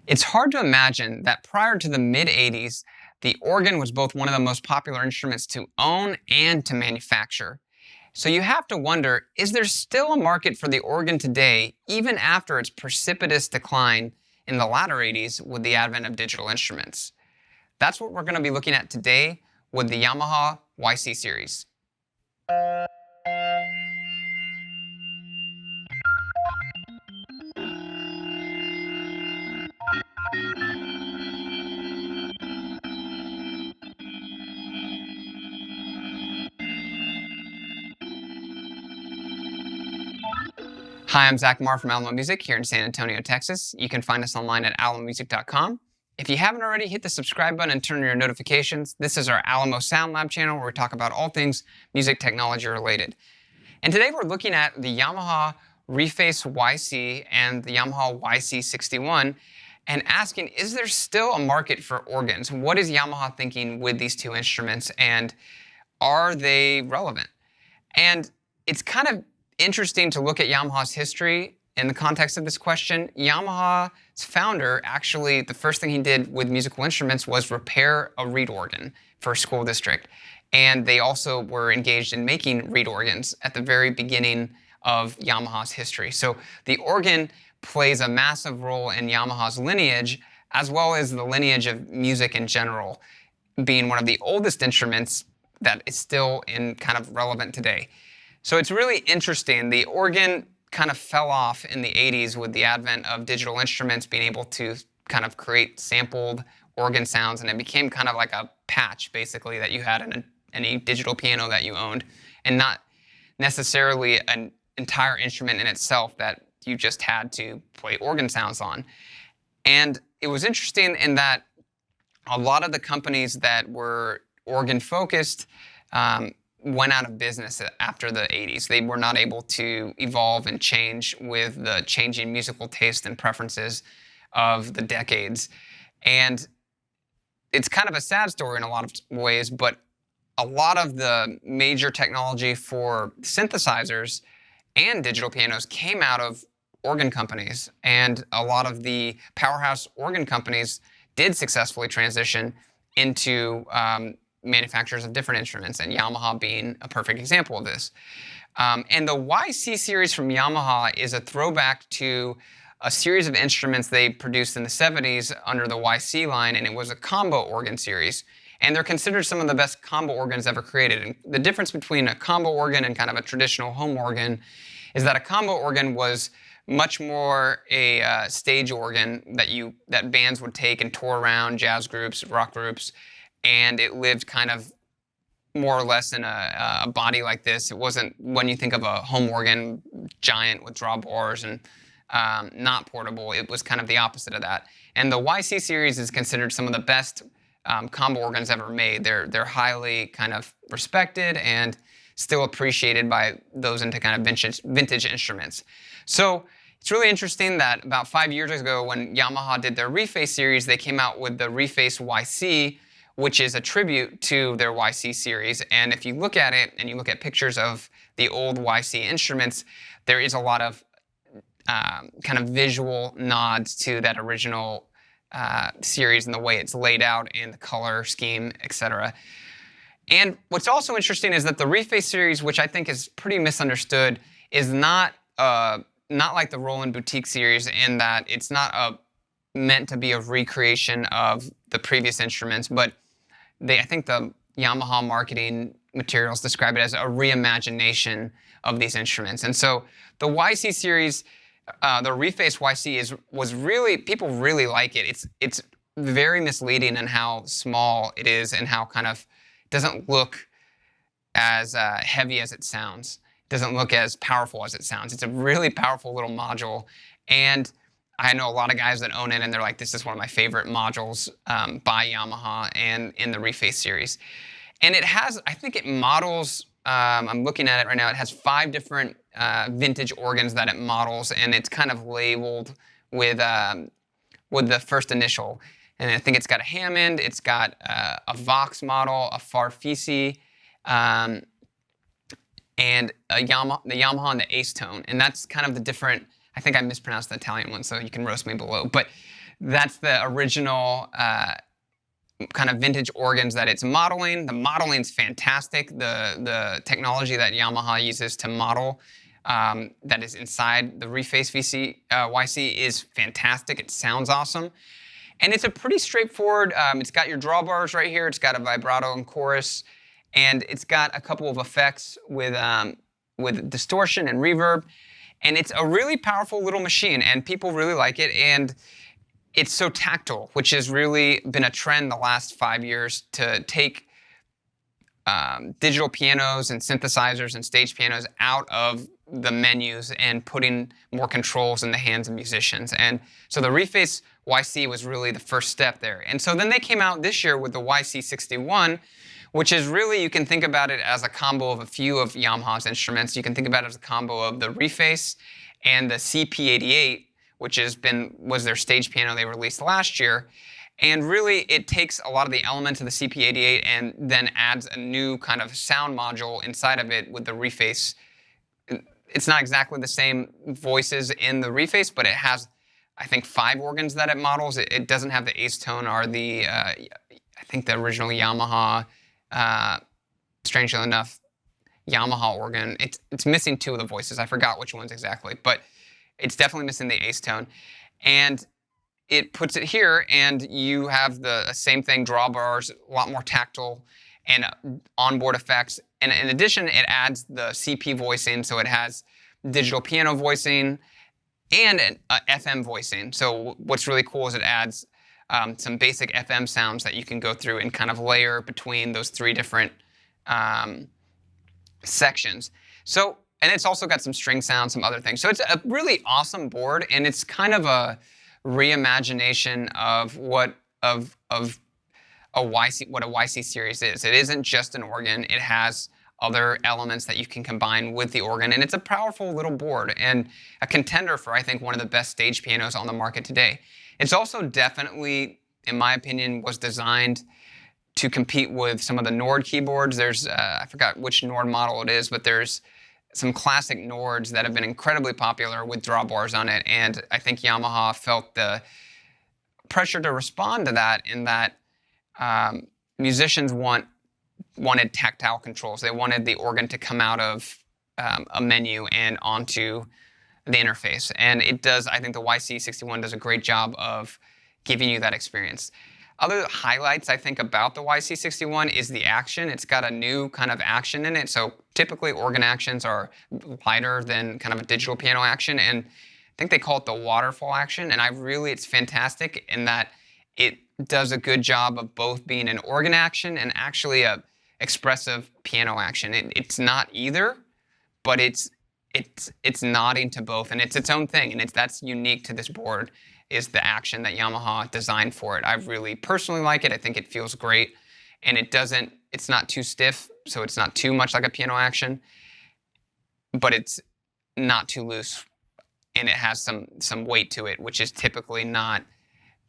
It's hard to imagine that prior to the mid-80s, the organ was both one of the most popular instruments to own and to manufacture. So you have to wonder, is there still a market for the organ today, even after its precipitous decline in the latter 80s with the advent of digital instruments? That's what we're going to be looking at today with the Yamaha YC series. Hi, I'm Zach Marr from Alamo Music here in San Antonio, Texas. You can find us online at alamomusic.com. If you haven't already, hit the subscribe button and turn on your notifications. This is our Alamo Sound Lab channel where we talk about all things music technology related. And today we're looking at the Yamaha Reface YC and the Yamaha YC61 and asking, is there still a market for organs? What is Yamaha thinking with these two instruments, and are they relevant? And it's kind of interesting to look at Yamaha's history in the context of this question. Yamaha's founder, actually, the first thing he did with musical instruments was repair a reed organ for a school district. And they also were engaged in making reed organs at the very beginning of Yamaha's history. So the organ plays a massive role in Yamaha's lineage, as well as the lineage of music in general, being one of the oldest instruments that is still kind of relevant today. So it's really interesting. The organ kind of fell off in the 80s with the advent of digital instruments being able to kind of create sampled organ sounds, and it became kind of like a patch, basically, that you had in any digital piano that you owned, and not necessarily an entire instrument in itself that you just had to play organ sounds on. And it was interesting in that a lot of the companies that were organ-focused went out of business after the 80s. They were not able to evolve and change with the changing musical taste and preferences of the decades. And it's kind of a sad story in a lot of ways, but a lot of the major technology for synthesizers and digital pianos came out of organ companies. And a lot of the powerhouse organ companies did successfully transition into manufacturers of different instruments, and Yamaha being a perfect example of this. And the YC series from Yamaha is a throwback to a series of instruments they produced in the 70s under the YC line, and it was a combo organ series. And they're considered some of the best combo organs ever created. And the difference between a combo organ and kind of a traditional home organ is that a combo organ was much more a stage organ that bands would take and tour around, jazz groups, rock groups, and it lived kind of more or less in a body like this. It wasn't, when you think of a home organ, giant with drawbars and not portable. It was kind of the opposite of that. And the YC series is considered some of the best combo organs ever made. They're highly kind of respected and still appreciated by those into kind of vintage instruments. So it's really interesting that about 5 years ago, when Yamaha did their Reface series, they came out with the Reface YC, which is a tribute to their YC series. And if you look at it and you look at pictures of the old YC instruments, there is a lot of kind of visual nods to that original series and the way it's laid out and the color scheme, etc. And what's also interesting is that the Reface series, which I think is pretty misunderstood, is not like the Roland Boutique series in that it's not meant to be a recreation of the previous instruments, but I think the Yamaha marketing materials describe it as a reimagination of these instruments. And so the YC series, the Reface YC was really, people really like it. It's very misleading in how small it is and how kind of doesn't look as heavy as it sounds. It doesn't look as powerful as it sounds. It's a really powerful little module, and I know a lot of guys that own it, and they're like, this is one of my favorite modules by Yamaha and in the Reface series. And it has, I think it models, I'm looking at it right now, it has 5 different vintage organs that it models, and it's kind of labeled with the first initial. And I think it's got a Hammond, it's got a Vox model, a Farfisa, and the Yamaha and the Ace Tone. And that's kind of the different, I think I mispronounced the Italian one, so you can roast me below. But that's the original kind of vintage organs that it's modeling. The modeling's fantastic. The technology that Yamaha uses to model that is inside the Reface YC is fantastic. It sounds awesome. And it's a pretty straightforward, it's got your drawbars right here, it's got a vibrato and chorus, and it's got a couple of effects with distortion and reverb. And it's a really powerful little machine, and people really like it. And it's so tactile, which has really been a trend the last 5 years to take digital pianos and synthesizers and stage pianos out of the menus and putting more controls in the hands of musicians. And so the Reface YC was really the first step there. And so then they came out this year with the YC61, which is really, you can think about it as a combo of a few of Yamaha's instruments. You can think about it as a combo of the Reface and the CP88, which was their stage piano they released last year. And really, it takes a lot of the elements of the CP88 and then adds a new kind of sound module inside of it with the Reface. It's not exactly the same voices in the Reface, but it has, I think, 5 organs that it models. It doesn't have the acetone or the, I think the original Yamaha, strangely enough, Yamaha organ. It's missing 2 of the voices. I forgot which ones exactly, but it's definitely missing the acetone. And it puts it here, and you have the same thing, drawbars, a lot more tactile, and onboard effects. And in addition, it adds the CP voicing, so it has digital piano voicing and an FM voicing. So what's really cool is it adds some basic FM sounds that you can go through and kind of layer between those 3 different sections. So, and it's also got some string sounds, some other things. So it's a really awesome board, and it's kind of a reimagination of what a YC series is. It isn't just an organ. It has other elements that you can combine with the organ, and it's a powerful little board and a contender for, I think, one of the best stage pianos on the market today. It's also definitely, in my opinion, was designed to compete with some of the Nord keyboards. There's, I forgot which Nord model it is, but there's some classic Nords that have been incredibly popular with drawbars on it, and I think Yamaha felt the pressure to respond to that in that musicians wanted tactile controls. They wanted the organ to come out of a menu and onto the interface, and it does. I think the YC61 does a great job of giving you that experience. Other highlights, I think, about the YC61 is the action. It's got a new kind of action in it. So typically organ actions are lighter than kind of a digital piano action. And I think they call it the waterfall action. And it's fantastic in that it does a good job of both being an organ action and actually a expressive piano action. It's not either, but it's nodding to both. And it's its own thing. And that's unique to this board, is the action that Yamaha designed for it. I really personally like it. I think it feels great, and it's not too stiff, so it's not too much like a piano action, but it's not too loose, and it has some weight to it, which is typically not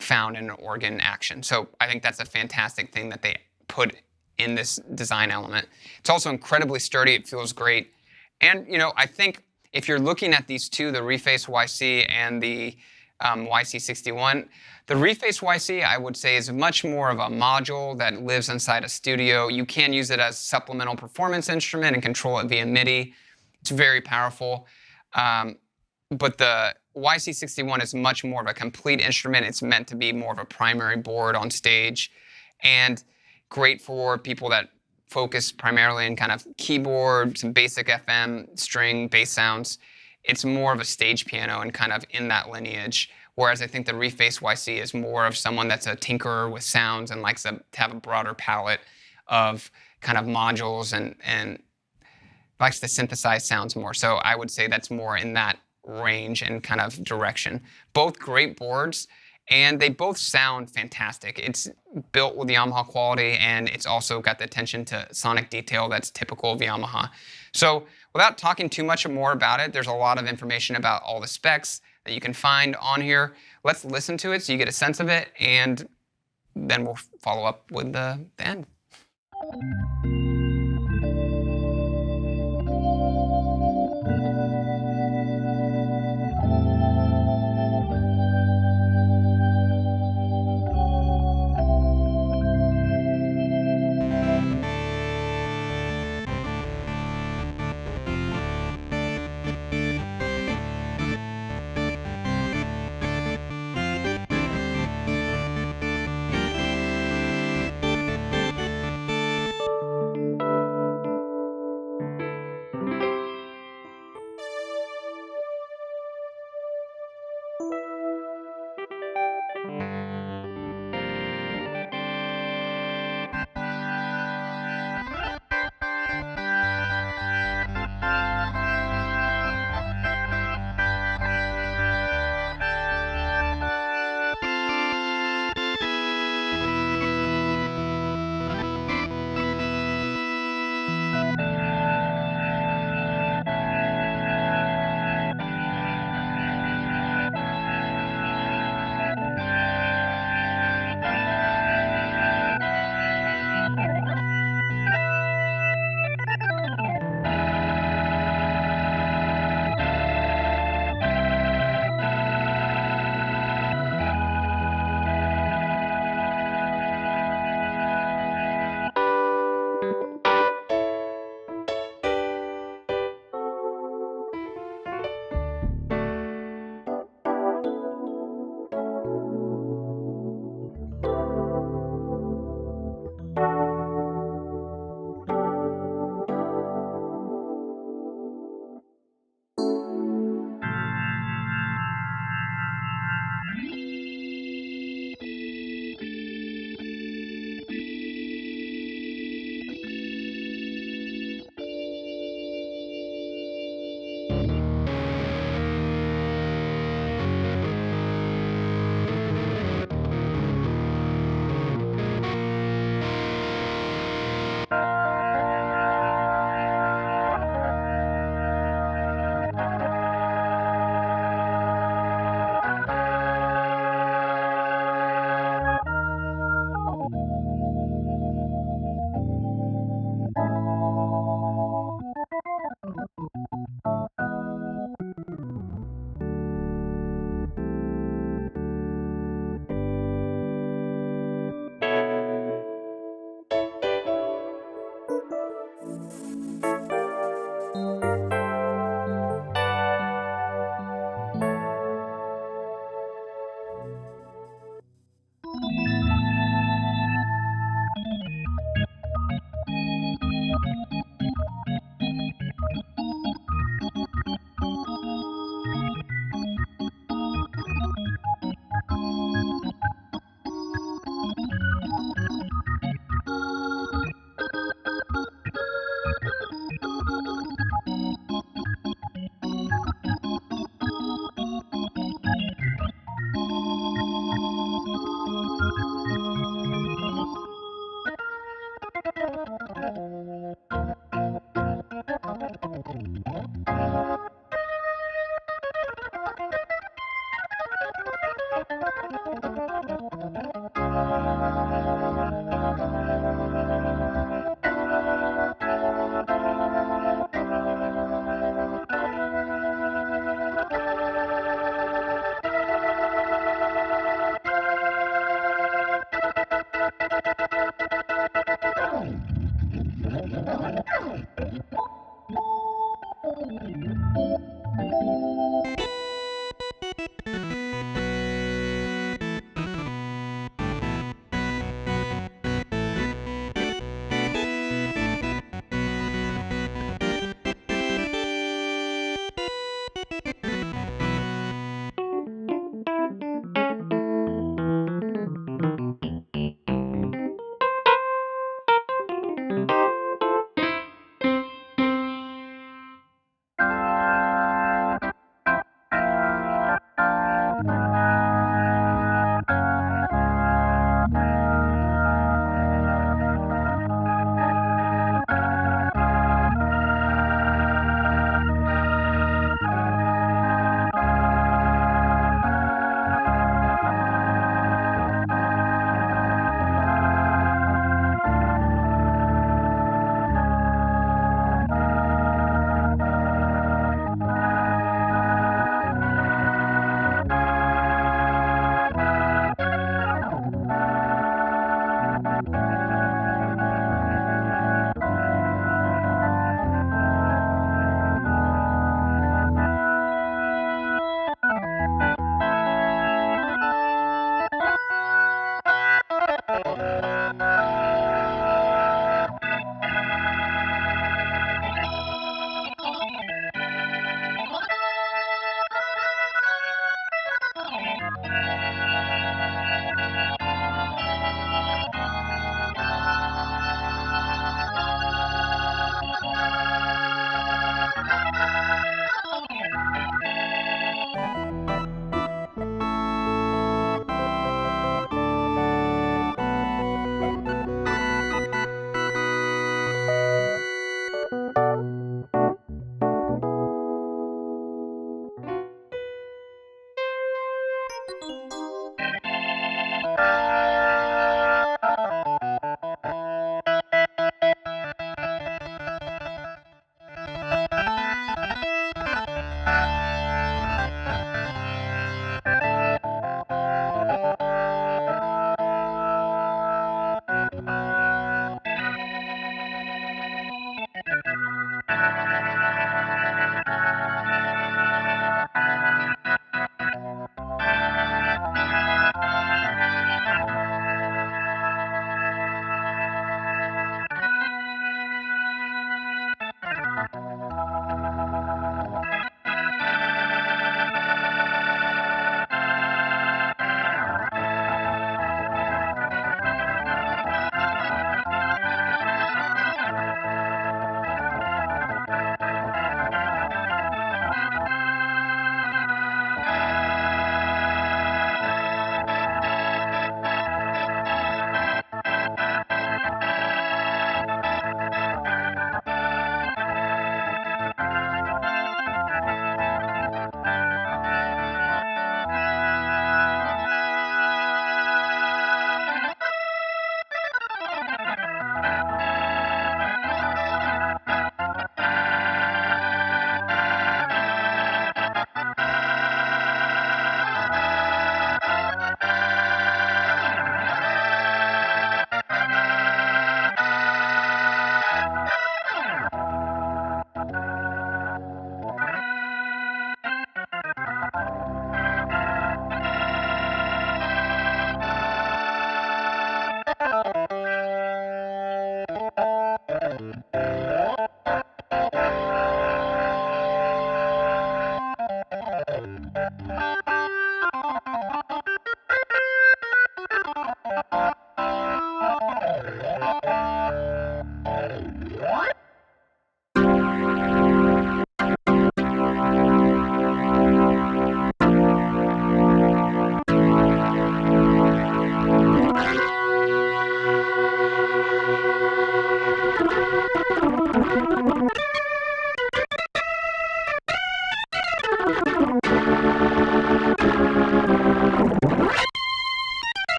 found in an organ action. So I think that's a fantastic thing that they put in this design element. It's also incredibly sturdy. It feels great. And, I think if you're looking at these two, the Reface YC and the YC61. The Reface YC, I would say, is much more of a module that lives inside a studio. You can use it as a supplemental performance instrument and control it via MIDI. It's very powerful. But the YC61 is much more of a complete instrument. It's meant to be more of a primary board on stage, and great for people that focus primarily in kind of keyboard, some basic FM, string, bass sounds. It's more of a stage piano and kind of in that lineage, whereas I think the Reface YC is more of someone that's a tinkerer with sounds and likes to have a broader palette of kind of modules and likes to synthesize sounds more. So I would say that's more in that range and kind of direction. Both great boards, and they both sound fantastic. It's built with Yamaha quality, and it's also got the attention to sonic detail that's typical of Yamaha. So without talking too much more about it, there's a lot of information about all the specs that you can find on here. Let's listen to it so you get a sense of it, and then we'll follow up with the end.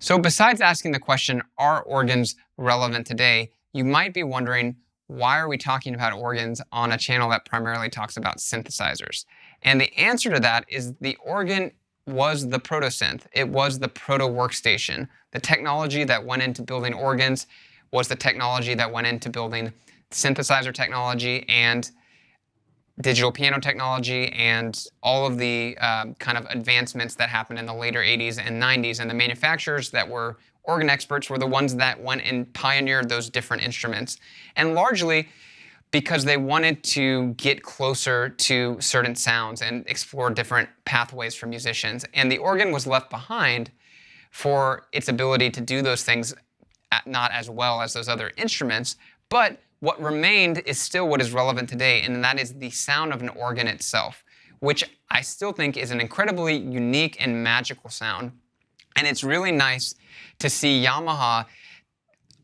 So besides asking the question, are organs relevant today, you might be wondering, why are we talking about organs on a channel that primarily talks about synthesizers? And the answer to that is the organ was the proto-synth. It was the proto-workstation. The technology that went into building organs was the technology that went into building synthesizer technology and digital piano technology and all of the kind of advancements that happened in the later 80s and 90s. And the manufacturers that were organ experts were the ones that went and pioneered those different instruments. And largely because they wanted to get closer to certain sounds and explore different pathways for musicians. And the organ was left behind for its ability to do those things not as well as those other instruments, but what remained is still what is relevant today, and that is the sound of an organ itself, which I still think is an incredibly unique and magical sound. And it's really nice to see Yamaha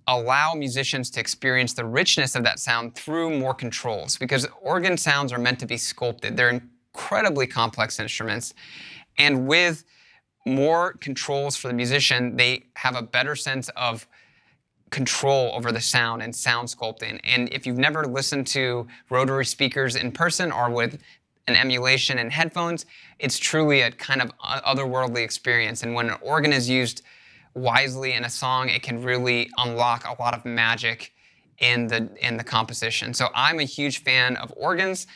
allow musicians to experience the richness of that sound through more controls, because organ sounds are meant to be sculpted. They're incredibly complex instruments, and with more controls for the musician, they have a better sense of control over the sound and sound sculpting. And if you've never listened to rotary speakers in person or with an emulation and headphones, it's truly a kind of otherworldly experience. And when an organ is used wisely in a song, it can really unlock a lot of magic in the composition. So I'm a huge fan of organs.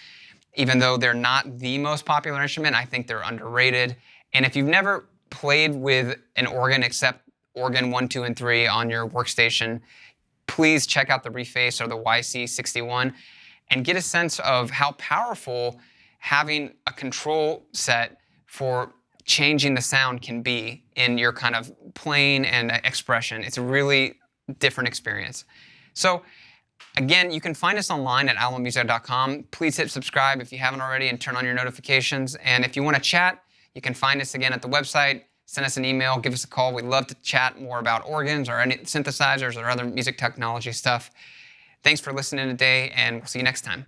Even though they're not the most popular instrument, I think they're underrated. And if you've never played with an organ except organ 1, 2, and 3 on your workstation, please check out the Reface or the YC61 and get a sense of how powerful having a control set for changing the sound can be in your kind of playing and expression. It's a really different experience. So again, you can find us online at alamomusic.com. Please hit subscribe if you haven't already and turn on your notifications. And if you want to chat, you can find us again at the website. Send us an email, give us a call. We'd love to chat more about organs or any synthesizers or other music technology stuff. Thanks for listening today, and we'll see you next time.